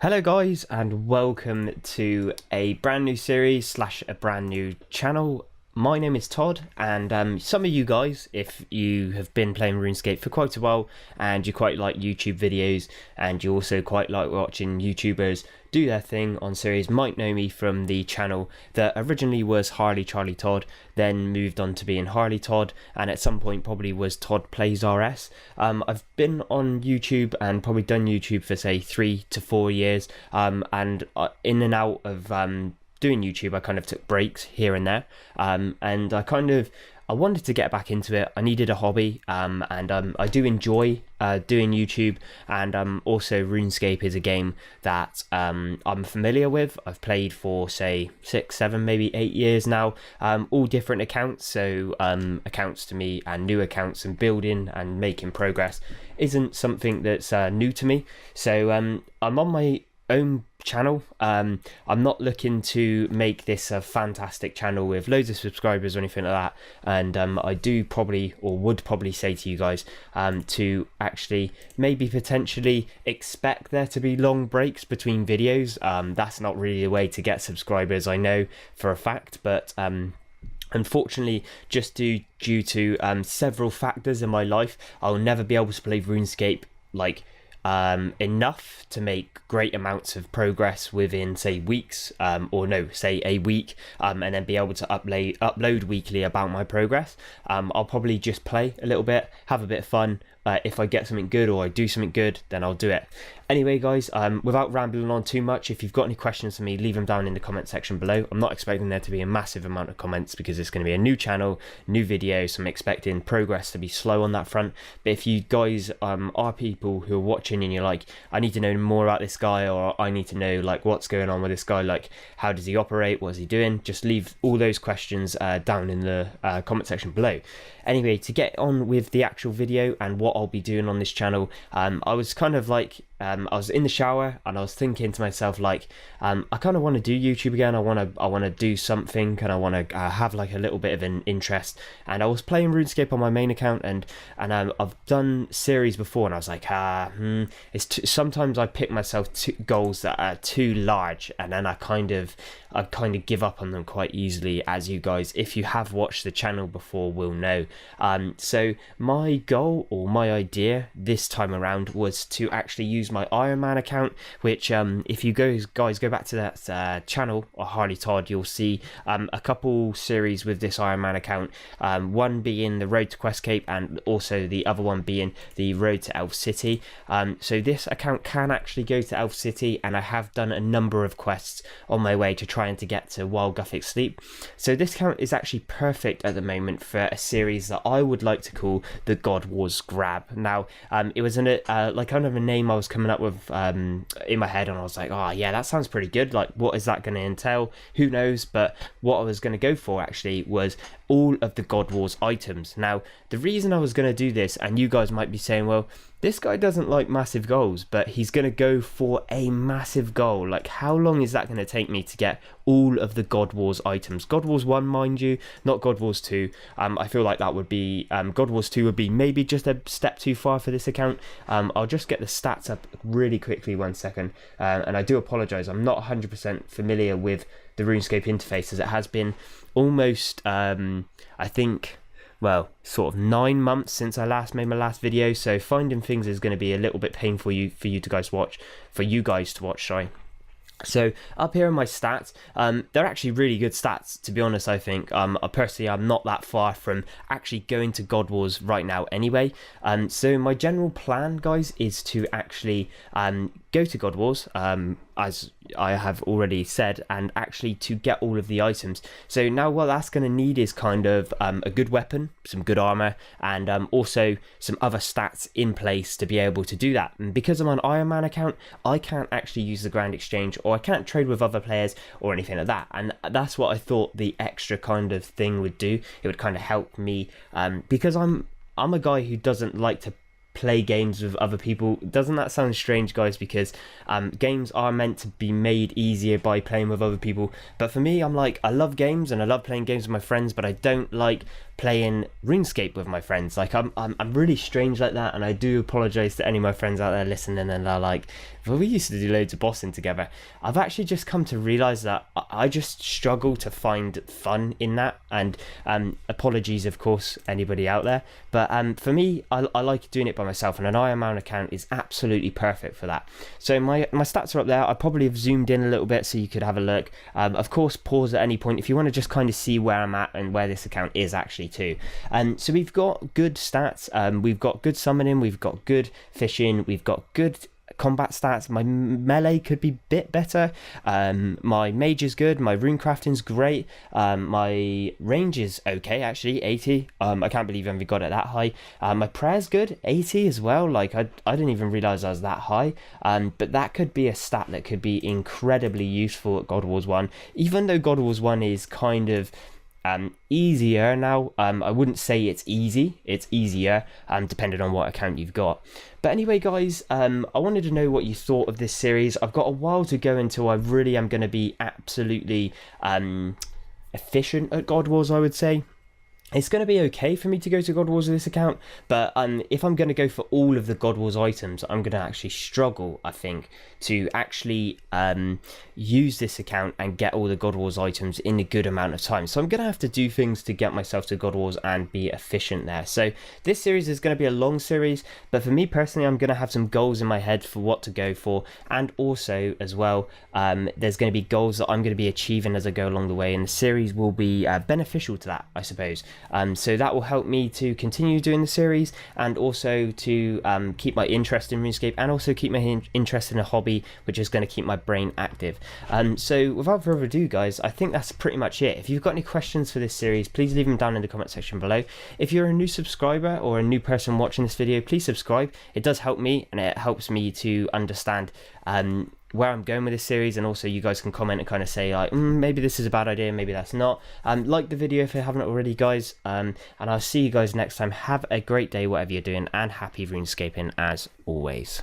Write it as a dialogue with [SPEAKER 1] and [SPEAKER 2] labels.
[SPEAKER 1] Hello guys, and welcome to a brand new series slash a brand new channel. My name is Todd, and some of you guys, if you have been playing RuneScape for quite a while and you quite like YouTube videos and you also quite like watching YouTubers do their thing on series, might know me from the channel that originally was Harley Charlie Todd, then moved on to being Harley Todd, and at some point probably was Todd Plays RS. I've been on YouTube and probably done YouTube for say 3 to 4 years, and in and out of doing YouTube, I kind of took breaks here and there, and I wanted to get back into it. I needed a hobby, and I do enjoy doing YouTube, and also RuneScape is a game that I'm familiar with. I've played for say 6, 7, maybe 8 years now, all different accounts, so accounts to me and new accounts, and building and making progress isn't something that's new to me. So I'm on my own channel. I'm not looking to make this a fantastic channel with loads of subscribers or anything like that, and I do probably, or would probably say to you guys, to actually maybe potentially expect there to be long breaks between videos. That's not really the way to get subscribers, I know for a fact, but unfortunately, just due to several factors in my life, I'll never be able to play RuneScape like enough to make great amounts of progress within say weeks, or no, say a week, and then be able to upload weekly about my progress. I'll probably just play a little bit, have a bit of fun. If I get something good or I do something good, then I'll do it. Anyway guys, without rambling on too much, if you've got any questions for me, leave them down in the comment section below. I'm not expecting there to be a massive amount of comments because it's going to be a new channel, new video, so I'm expecting progress to be slow on that front. But if you guys are people who are watching and you're like, I need to know more about this guy, or I need to know like what's going on with this guy, like how does he operate, what is he doing, just leave all those questions down in the comment section below. Anyway, to get on with the actual video and what I'll be doing on this channel, I was kind of like, I was in the shower and I was thinking to myself like, I kind of want to do YouTube again. I want to do something, and I want to have like a little bit of an interest. And I was playing RuneScape on my main account, and I've done series before, and I was like, sometimes I pick myself goals that are too large, and then I kind of give up on them quite easily, as you guys, if you have watched the channel before, will know. So my goal, or my idea this time around, was to actually use my Ironman account, which if you guys go back to that channel, or Harley Todd, you'll see a couple series with this Ironman account, one being the Road to Quest Cape, and also the other one being the Road to Elf City. So this account can actually go to Elf City, and I have done a number of quests on my way to trying to get to Wild Gothic Sleep. So this account is actually perfect at the moment for a series that I would like to call the Godwars Grab. Now it was like kind of a name I was coming up with in my head, and I was like, oh yeah, that sounds pretty good. Like, what is that going to entail? Who knows? But what I was going to go for actually was all of the Godwars items. Now, the reason I was going to do this, and you guys might be saying, well, this guy doesn't like massive goals, but he's going to go for a massive goal. Like, how long is that going to take me to get all of the Godwars items? Godwars 1, mind you, not Godwars 2. I feel like that would be, Godwars 2 would be maybe just a step too far for this account. I'll just get the stats up really quickly, 1 second. And I do apologize, I'm not 100% familiar with the RuneScape interface, as it has been almost, I think, well, sort of 9 months since I last made my last video, so finding things is going to be a little bit painful for you guys to watch, sorry. So up here in my stats, they're actually really good stats, to be honest. I think personally I'm not that far from actually going to Godwars right now anyway. So my general plan, guys, is to actually go to Godwars, as I have already said, and actually to get all of the items. So now what that's going to need is kind of a good weapon, some good armor, and also some other stats in place to be able to do that. And because I'm on Ironman account, I can't actually use the Grand Exchange, or I can't trade with other players or anything like that. And that's what I thought the extra kind of thing would do. It would kind of help me, because I'm a guy who doesn't like to play games with other people. Doesn't that sound strange, guys? Because games are meant to be made easier by playing with other people, but for me, I'm like, I love games and I love playing games with my friends, but I don't like playing RuneScape with my friends. Like I'm really strange like that, and I do apologize to any of my friends out there listening and they're like, well, we used to do loads of bossing together. I've actually just come to realize that I just struggle to find fun in that, and apologies of course anybody out there, but for me, I like doing it by myself, and an Ironman account is absolutely perfect for that. So my stats are up there. I probably have zoomed in a little bit so you could have a look. Of course, pause at any point if you want to just kind of see where I'm at and where this account is actually too. So we've got good stats, we've got good summoning, we've got good fishing, we've got good combat stats. My melee could be a bit better, my mage is good, my rune crafting's great, my range is okay actually, 80. I can't believe I haven't got it that high. My prayer's good, 80 as well. Like I didn't even realize I was that high, but that could be a stat that could be incredibly useful at Godwars 1, even though Godwars 1 is kind of easier now. I wouldn't say it's easy, it's easier, depending on what account you've got. But anyway guys, I wanted to know what you thought of this series. I've got a while to go until I really am going to be absolutely efficient at God Wars, I would say. It's going to be okay for me to go to God Wars with this account, but if I'm going to go for all of the God Wars items, I'm going to actually struggle, I think, to actually use this account and get all the God Wars items in a good amount of time. So I'm going to have to do things to get myself to God Wars and be efficient there. So this series is going to be a long series, but for me personally, I'm going to have some goals in my head for what to go for, and also as well, there's going to be goals that I'm going to be achieving as I go along the way, and the series will be beneficial to that, I suppose. So that will help me to continue doing the series, and also to keep my interest in RuneScape, and also keep my interest in a hobby which is going to keep my brain active. So without further ado guys, I think that's pretty much it. If you've got any questions for this series, please leave them down in the comment section below. If you're a new subscriber or a new person watching this video, please subscribe. It does help me, and it helps me to understand where I'm going with this series, and also you guys can comment and kind of say like, maybe this is a bad idea, maybe that's not. Like the video if you haven't already guys, and I'll see you guys next time. Have a great day whatever you're doing, and happy RuneScaping as always.